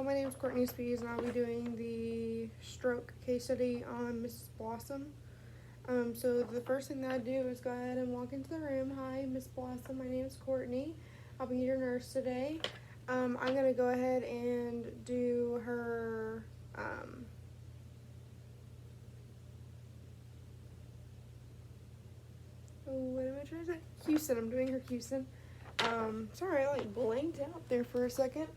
my name is Courtney Spees, and I'll be doing the stroke case study on Mrs. Blossom. So the first thing that I do is go ahead and walk into the room. Hi, Miss Blossom. My name is Courtney. I'll be your nurse today. I'm gonna go ahead and do her. What am I trying to say? Houston. I'm doing her Houston. Sorry, I blanked out there for a second.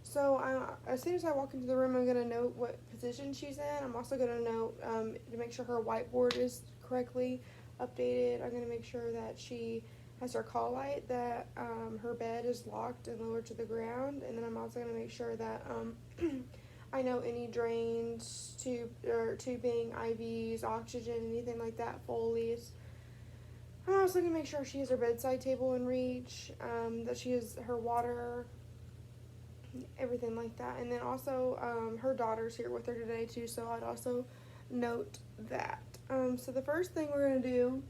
So as soon as I walk into the room, I'm gonna note what position she's in. I'm also gonna note to make sure her whiteboard is correctly updated. I'm gonna make sure that she has her call light, that her bed is locked and lowered to the ground, and then I'm also gonna make sure that I know any drains, tubing, IVs, oxygen, anything like that, Foley's. I'm also gonna make sure she has her bedside table in reach, that she has her water, everything like that. And then also her daughter's here with her today too, so I'd also note that. So the first thing we're going to do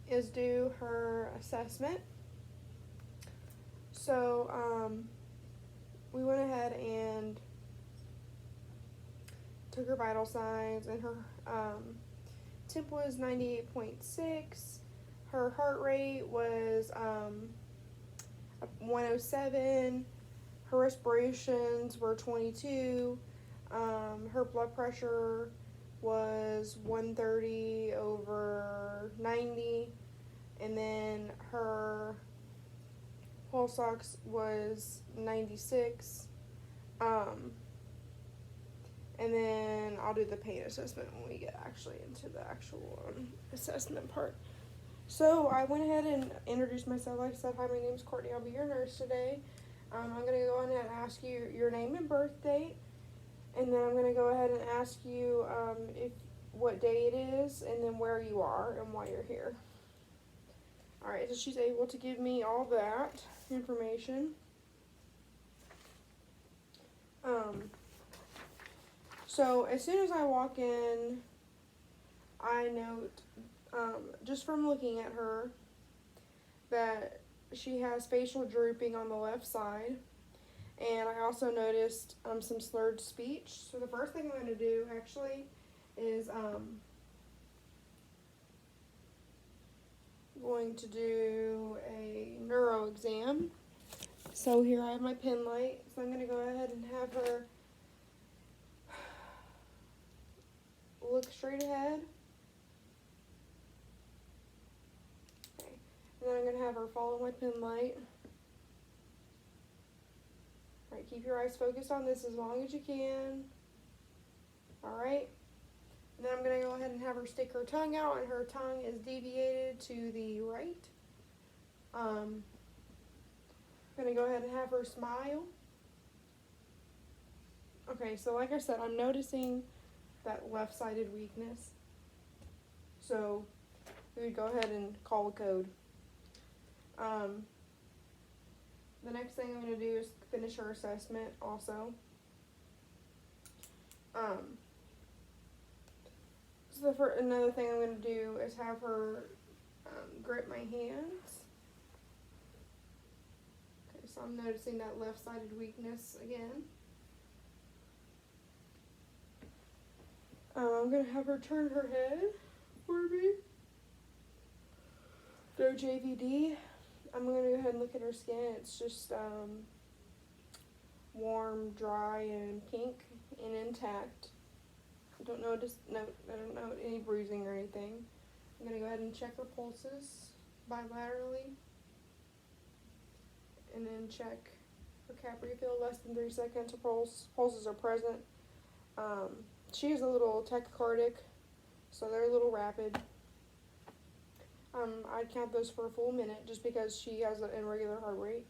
is do her assessment. So we went ahead and took her vital signs, and her temp was 98.6. Her heart rate was 107. Her respirations were 22. Her blood pressure was 130/90. And then her pulse ox was 96. And then I'll do the pain assessment when we get actually into the actual assessment part. So I went ahead and introduced myself. Like I said, hi, my name is Courtney. I'll be your nurse today. I'm going to go ahead and ask you your name and birth date. And then I'm going to go ahead and ask you what day it is, and then where you are and why you're here. Alright, so she's able to give me all that information. So as soon as I walk in, I note, just from looking at her, that she has facial drooping on the left side. And I also noticed some slurred speech. So the first thing I'm going to do actually is going to do a neuro exam. So here I have my pen light. So I'm going to go ahead and have her look straight ahead. Okay. And then I'm going to have her follow my pen light. Alright, keep your eyes focused on this as long as you can. Alright. And then I'm going to go ahead and have her stick her tongue out, and her tongue is deviated to the right. I'm going to go ahead and have her smile. Okay, so like I said, I'm noticing that left-sided weakness. So we would go ahead and call a code. The next thing I'm going to do is finish her assessment also. So another thing I'm going to do is have her grip my hands. Okay, so I'm noticing that left-sided weakness again. I'm going to have her turn her head for me. Go JVD. I'm going to go ahead and look at her skin. It's just warm, dry, and pink and intact. I don't note any bruising or anything. I'm going to go ahead and check her pulses bilaterally. And then check her cap refill, less than 3 seconds. Her pulses are present. She is a little tachycardic, so they're a little rapid. I'd count those for a full minute just because she has an irregular heart rate.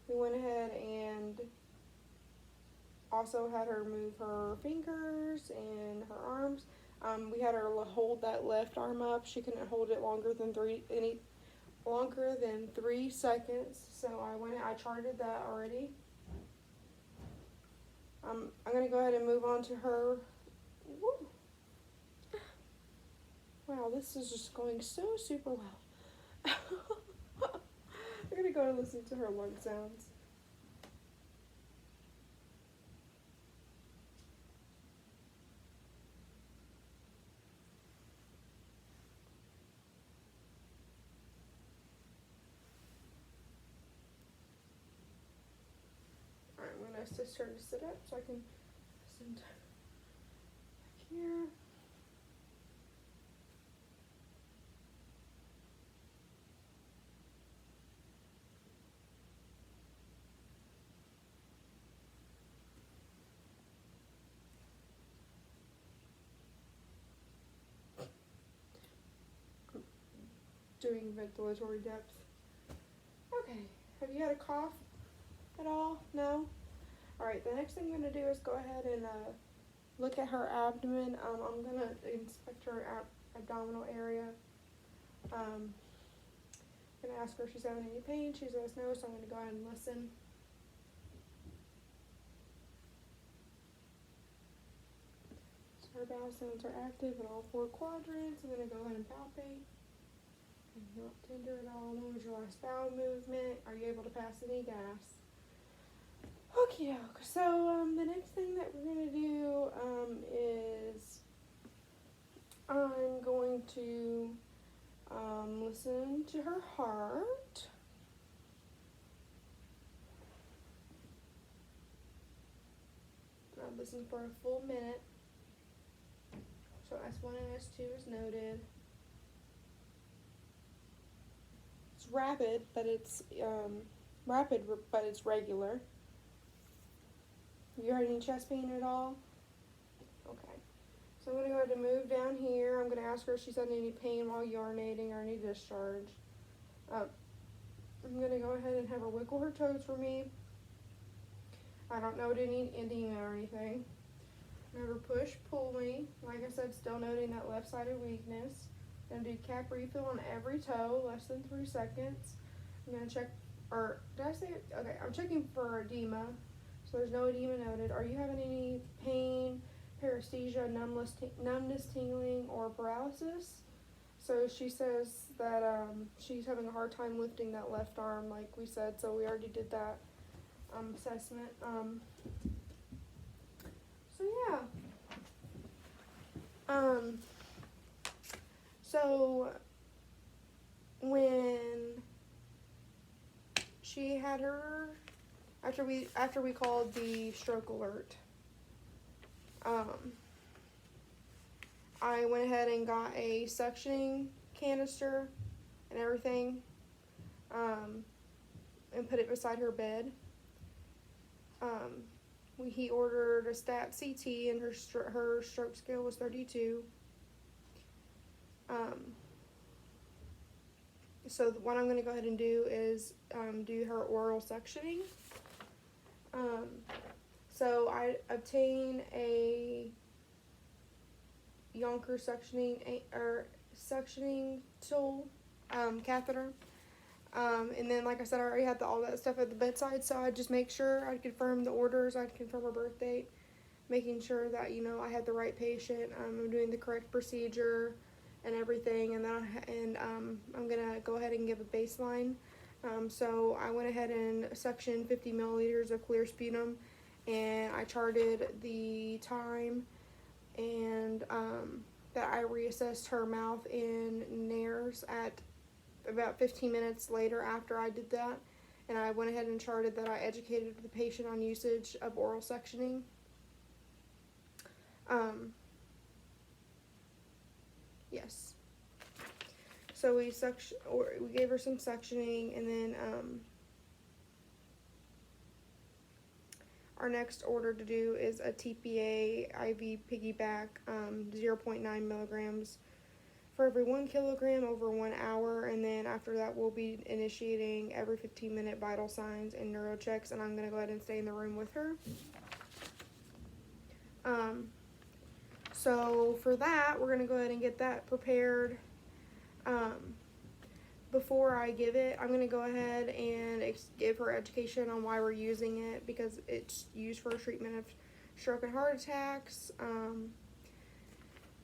We went ahead and also had her move her fingers and her arms. We had her hold that left arm up. She couldn't hold it longer than 3 seconds. So I charted that already. I'm going to go ahead and move on to her. Woo. Wow, this is just going so super well. gonna go and listen to her lung sounds. Alright, I'm gonna assist her to sit up so I can listen to back here. Doing ventilatory depth. Okay, have you had a cough at all? No? Alright, the next thing I'm going to do is go ahead and look at her abdomen. I'm going to inspect her abdominal area. I'm going to ask her if she's having any pain. She says no, so I'm going to go ahead and listen. So her bowel sounds are active in all 4 quadrants. I'm going to go ahead and palpate. Not tender at all. When was your last bowel movement? Are you able to pass any gas? Okay, so the next thing that we're going to do is I'm going to listen to her heart. I've listened for a full minute. So S1 and S2 is noted. It's rapid, but it's regular. Have you heard any chest pain at all? Okay. So I'm going to go ahead and move down here. I'm going to ask her if she's had any pain while urinating or any discharge. I'm going to go ahead and have her wiggle her toes for me. I don't note any edema or anything. Never push, pull me. Like I said, still noting that left-sided weakness. I'm going to do cap refill on every toe, less than 3 seconds. I'm going to check, or did I say it? Okay, I'm checking for edema. So there's no edema noted. Are you having any pain, paresthesia, numbness, tingling, or paralysis? So she says that she's having a hard time lifting that left arm, like we said. So we already did that assessment. So yeah. So when she had her, after we called the stroke alert, I went ahead and got a suctioning canister and everything, and put it beside her bed. He ordered a stat CT, and her stroke scale was 32. So what I'm going to go ahead and do is do her oral suctioning. So I obtain a Yonker suctioning tool, catheter. And then, like I said, I already had all that stuff at the bedside, so I'd just make sure I'd confirm the orders, I'd confirm her birth date, making sure that, I had the right patient, I'm doing the correct procedure and everything, and then I'm going to go ahead and give a baseline. So I went ahead and suctioned 50 milliliters of clear sputum, and I charted the time, and that I reassessed her mouth in nares at about 15 minutes later after I did that, and I went ahead and charted that I educated the patient on usage of oral suctioning. Yes. So we gave her some suctioning, and then our next order to do is a TPA IV piggyback, 0.9 milligrams for every 1 kilogram over 1 hour, and then after that we'll be initiating every 15-minute vital signs and neuro checks, and I'm going to go ahead and stay in the room with her. So for that, we're going to go ahead and get that prepared. Before I give it, I'm going to go ahead and give her education on why we're using it, because it's used for treatment of stroke and heart attacks. Going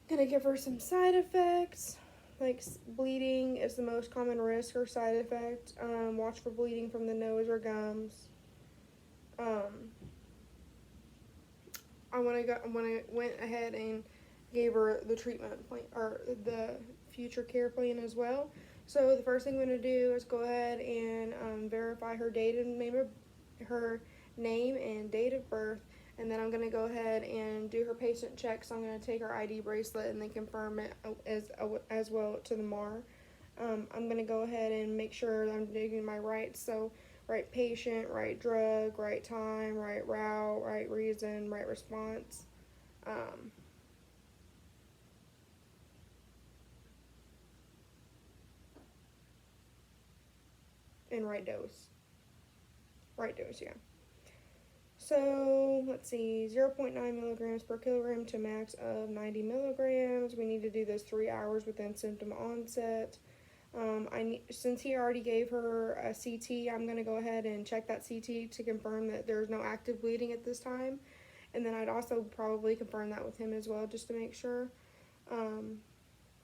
to give her some side effects. like bleeding is the most common risk or side effect. Watch for bleeding from the nose or gums. Um, I went ahead and gave her the treatment plan or the future care plan as well. So the first thing I'm going to do is go ahead and verify her date and her name and date of birth, and then I'm going to go ahead and do her patient check. So I'm going to take her ID bracelet and then confirm it as well to the MAR. I'm going to go ahead and make sure that I'm doing my rights. So right patient, right drug, right time, right route, right reason, right response, um, and right dose. Right dose, yeah. So let's see, 0.9 milligrams per kilogram to max of 90 milligrams. We need to do this 3 hours within symptom onset. Since he already gave her a CT, I'm going to go ahead and check that CT to confirm that there's no active bleeding at this time. And then I'd also probably confirm that with him as well, just to make sure.